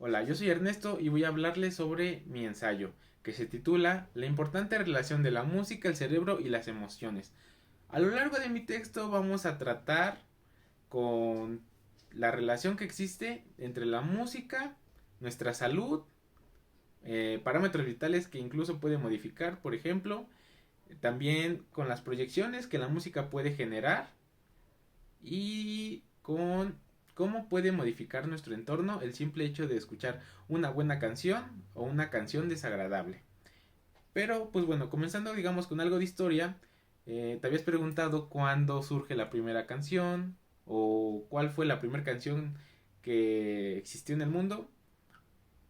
Hola, yo soy Ernesto y voy a hablarles sobre mi ensayo, que se titula La importante relación de la música, el cerebro y las emociones. A lo largo de mi texto vamos a tratar con la relación que existe entre la música, nuestra salud, parámetros vitales que incluso puede modificar, por ejemplo, también con las proyecciones que la música puede generar y con cómo puede modificar nuestro entorno el simple hecho de escuchar una buena canción o una canción desagradable. Pero pues bueno, comenzando digamos con algo de historia, te habías preguntado cuándo surge la primera canción o cuál fue la primera canción que existió en el mundo.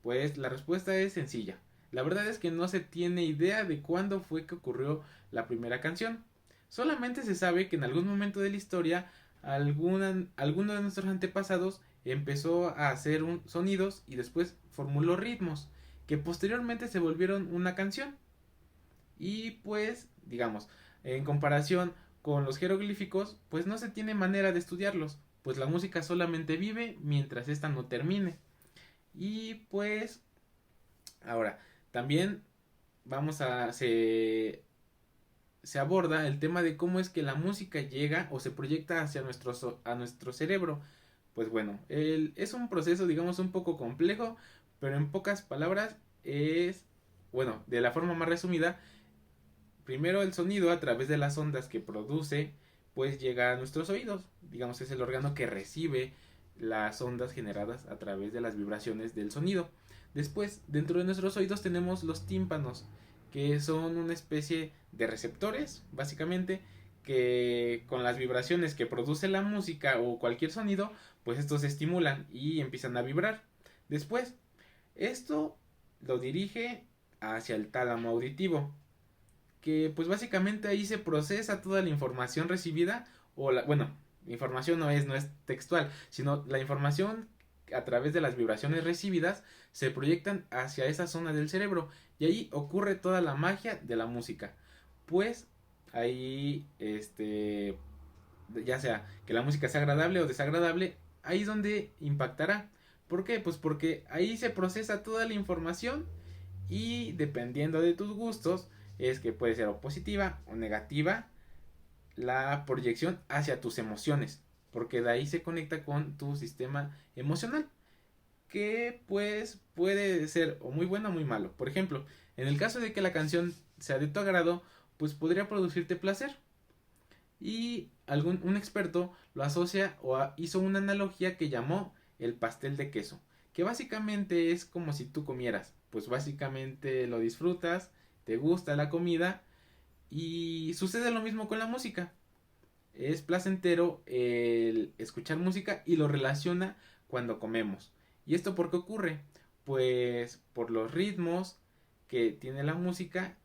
Pues la respuesta es sencilla. La verdad es que no se tiene idea de cuándo fue que ocurrió la primera canción. Solamente se sabe que en algún momento de la historia alguno de nuestros antepasados empezó a hacer sonidos y después formuló ritmos que posteriormente se volvieron una canción. Y pues, digamos, en comparación con los jeroglíficos, pues no se tiene manera de estudiarlos, pues la música solamente vive mientras ésta no termine. Y pues ahora, también vamos a se aborda el tema de cómo es que la música llega o se proyecta hacia a nuestro cerebro. Pues bueno, es un proceso digamos un poco complejo, pero en pocas palabras es, bueno, de la forma más resumida, primero el sonido a través de las ondas que produce, pues llega a nuestros oídos. Digamos, es el órgano que recibe las ondas generadas a través de las vibraciones del sonido. Después, dentro de nuestros oídos tenemos los tímpanos, que son una especie de receptores, básicamente, que con las vibraciones que produce la música o cualquier sonido, pues estos se estimulan y empiezan a vibrar. Después, esto lo dirige hacia el tálamo auditivo, que pues básicamente ahí se procesa toda la información recibida o la, bueno, información no es textual, sino la información a través de las vibraciones recibidas se proyectan hacia esa zona del cerebro y ahí ocurre toda la magia de la música. Pues ahí ya sea que la música sea agradable o desagradable, ahí es donde impactará. ¿Por qué? Pues porque ahí se procesa toda la información y dependiendo de tus gustos es que puede ser o positiva o negativa la proyección hacia tus emociones, porque de ahí se conecta con tu sistema emocional, que pues puede ser o muy bueno o muy malo. Por ejemplo, en el caso de que la canción sea de tu agrado, pues podría producirte placer. Y un experto lo asocia hizo una analogía que llamó el pastel de queso, que básicamente es como si tú comieras, pues básicamente lo disfrutas, te gusta la comida y sucede lo mismo con la música. Es placentero el escuchar música y lo relaciona cuando comemos. ¿Y esto por qué ocurre? Pues por los ritmos que tiene la música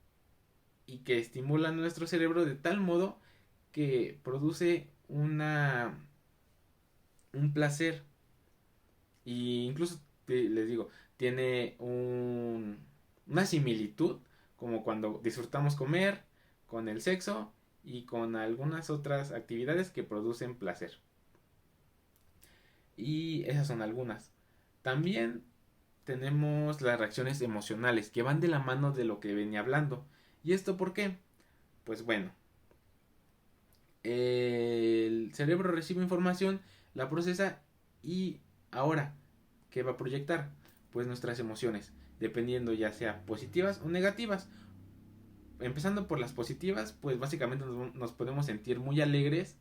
y que estimulan nuestro cerebro de tal modo que produce un placer y incluso les digo, tiene una similitud como cuando disfrutamos comer, con el sexo y con algunas otras actividades que producen placer. Y esas son algunas. También tenemos las reacciones emocionales que van de la mano de lo que venía hablando. ¿Y esto por qué? Pues bueno, el cerebro recibe información, la procesa y ahora, ¿qué va a proyectar? Pues nuestras emociones, dependiendo ya sea positivas o negativas. Empezando por las positivas, pues básicamente nos podemos sentir muy alegres,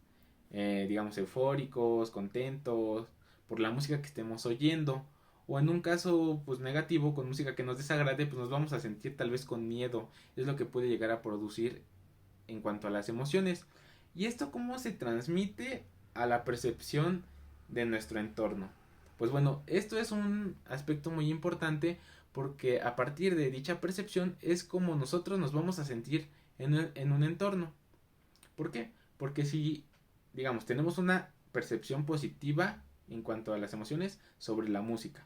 digamos eufóricos, contentos, por la música que estemos oyendo. O en un caso pues negativo, con música que nos desagrade, pues nos vamos a sentir tal vez con miedo. Es lo que puede llegar a producir en cuanto a las emociones. ¿Y esto cómo se transmite a la percepción de nuestro entorno? Pues bueno, esto es un aspecto muy importante porque a partir de dicha percepción es como nosotros nos vamos a sentir en un entorno. ¿Por qué? Porque si, digamos, tenemos una percepción positiva en cuanto a las emociones sobre la música,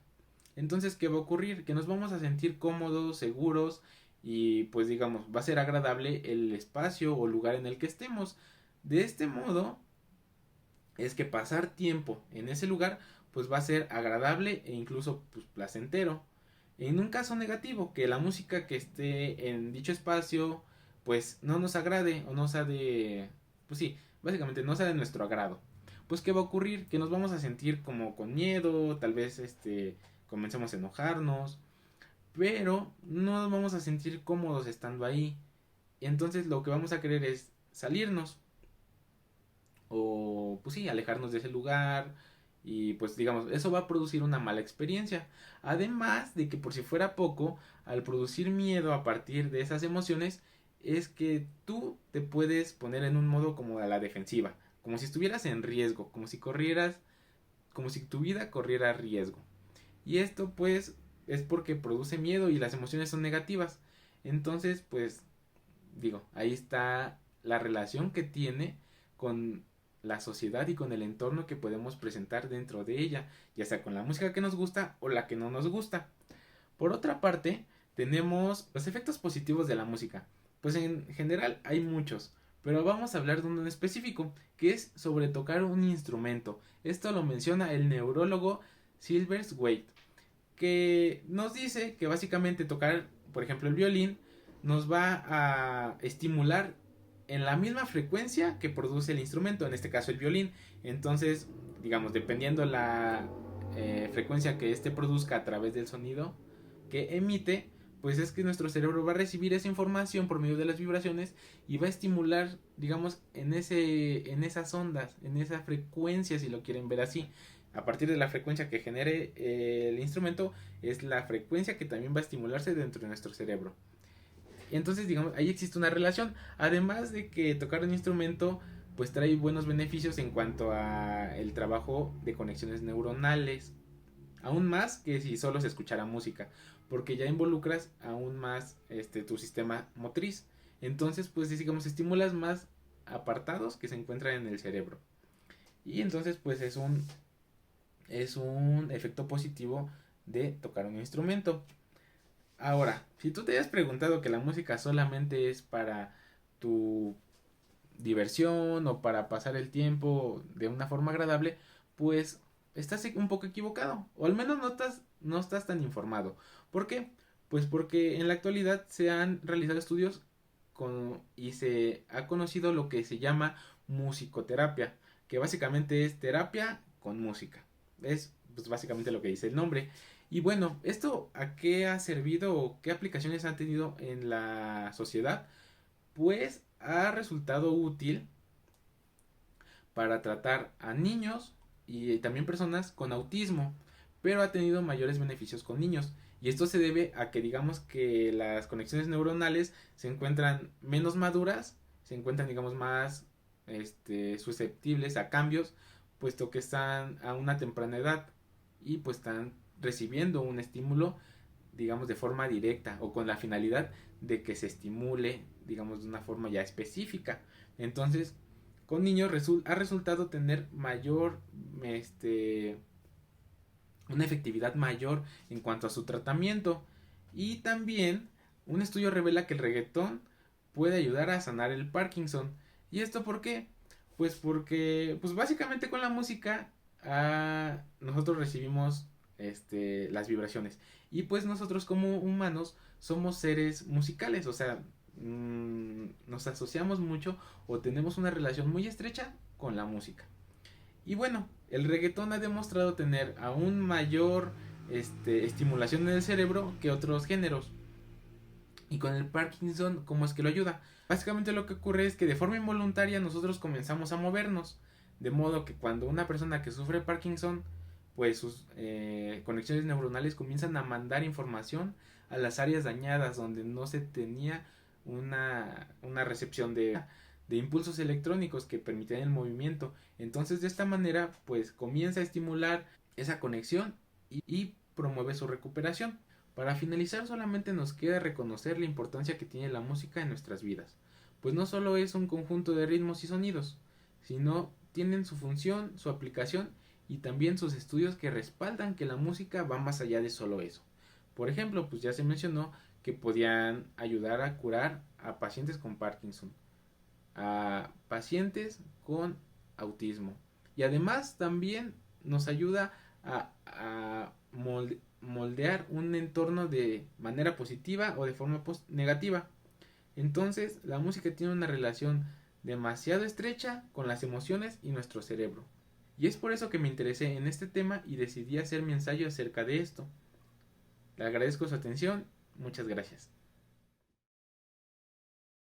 entonces, ¿qué va a ocurrir? Que nos vamos a sentir cómodos, seguros y pues digamos, va a ser agradable el espacio o lugar en el que estemos. De este modo, es que pasar tiempo en ese lugar pues va a ser agradable e incluso pues placentero. En un caso negativo, que la música que esté en dicho espacio pues no nos agrade o no sea de, pues sí, básicamente no sea de nuestro agrado, pues ¿qué va a ocurrir? Que nos vamos a sentir como con miedo, tal vez comencemos a enojarnos, pero no nos vamos a sentir cómodos estando ahí. Y entonces lo que vamos a querer es salirnos o pues sí, alejarnos de ese lugar y pues digamos, eso va a producir una mala experiencia. Además de que por si fuera poco, al producir miedo a partir de esas emociones, es que tú te puedes poner en un modo como a la defensiva, como si estuvieras en riesgo, como si corrieras, como si tu vida corriera riesgo. Y esto pues es porque produce miedo y las emociones son negativas. Entonces pues digo, ahí está la relación que tiene con la sociedad y con el entorno que podemos presentar dentro de ella, ya sea con la música que nos gusta o la que no nos gusta. Por otra parte, tenemos los efectos positivos de la música. Pues en general hay muchos, pero vamos a hablar de uno en específico, que es sobre tocar un instrumento. Esto lo menciona el neurólogo Silvers Wade, que nos dice que básicamente tocar, por ejemplo, el violín nos va a estimular en la misma frecuencia que produce el instrumento, en este caso el violín. Entonces, digamos, dependiendo la frecuencia que éste produzca a través del sonido que emite, pues es que nuestro cerebro va a recibir esa información por medio de las vibraciones y va a estimular, digamos, en esas ondas, en esa frecuencia, si lo quieren ver así. A partir de la frecuencia que genere el instrumento, es la frecuencia que también va a estimularse dentro de nuestro cerebro. Y entonces, digamos, ahí existe una relación. Además de que tocar un instrumento, pues trae buenos beneficios en cuanto a el trabajo de conexiones neuronales. Aún más que si solo se escuchara música. Porque ya involucras aún más tu sistema motriz. Entonces, pues digamos, estimulas más apartados que se encuentran en el cerebro. Y entonces, pues es un efecto positivo de tocar un instrumento. Ahora, si tú te hayas preguntado que la música solamente es para tu diversión o para pasar el tiempo de una forma agradable, pues estás un poco equivocado, o al menos no estás tan informado. ¿Por qué? Pues porque en la actualidad se han realizado estudios y se ha conocido lo que se llama musicoterapia, que básicamente es terapia con música. Es pues, básicamente lo que dice el nombre. Y bueno, ¿esto a qué ha servido o qué aplicaciones han tenido en la sociedad? Pues ha resultado útil para tratar a niños y también personas con autismo, pero ha tenido mayores beneficios con niños. Y esto se debe a que digamos que las conexiones neuronales se encuentran menos maduras, se encuentran digamos más susceptibles a cambios, puesto que están a una temprana edad y pues están recibiendo un estímulo digamos de forma directa o con la finalidad de que se estimule digamos de una forma ya específica. Entonces con niños ha resultado tener mayor una efectividad mayor en cuanto a su tratamiento. Y también un estudio revela que el reggaetón puede ayudar a sanar el Parkinson. ¿Y esto por qué? Pues porque pues básicamente con la música nosotros recibimos las vibraciones y pues nosotros como humanos somos seres musicales, o sea, nos asociamos mucho o tenemos una relación muy estrecha con la música. Y bueno, el reggaetón ha demostrado tener aún mayor estimulación en el cerebro que otros géneros. Y con el Parkinson, ¿cómo es que lo ayuda? Básicamente lo que ocurre es que de forma involuntaria nosotros comenzamos a movernos. De modo que cuando una persona que sufre Parkinson, pues sus conexiones neuronales comienzan a mandar información a las áreas dañadas donde no se tenía una recepción de impulsos electrónicos que permitían el movimiento. Entonces de esta manera pues comienza a estimular esa conexión y promueve su recuperación. Para finalizar solamente nos queda reconocer la importancia que tiene la música en nuestras vidas, pues no solo es un conjunto de ritmos y sonidos, sino tienen su función, su aplicación y también sus estudios que respaldan que la música va más allá de solo eso. Por ejemplo, pues ya se mencionó que podían ayudar a curar a pacientes con Parkinson, a pacientes con autismo y además también nos ayuda a moldear un entorno de manera positiva o de forma negativa. Entonces, la música tiene una relación demasiado estrecha con las emociones y nuestro cerebro. Y es por eso que me interesé en este tema y decidí hacer mi ensayo acerca de esto. Le agradezco su atención. Muchas gracias.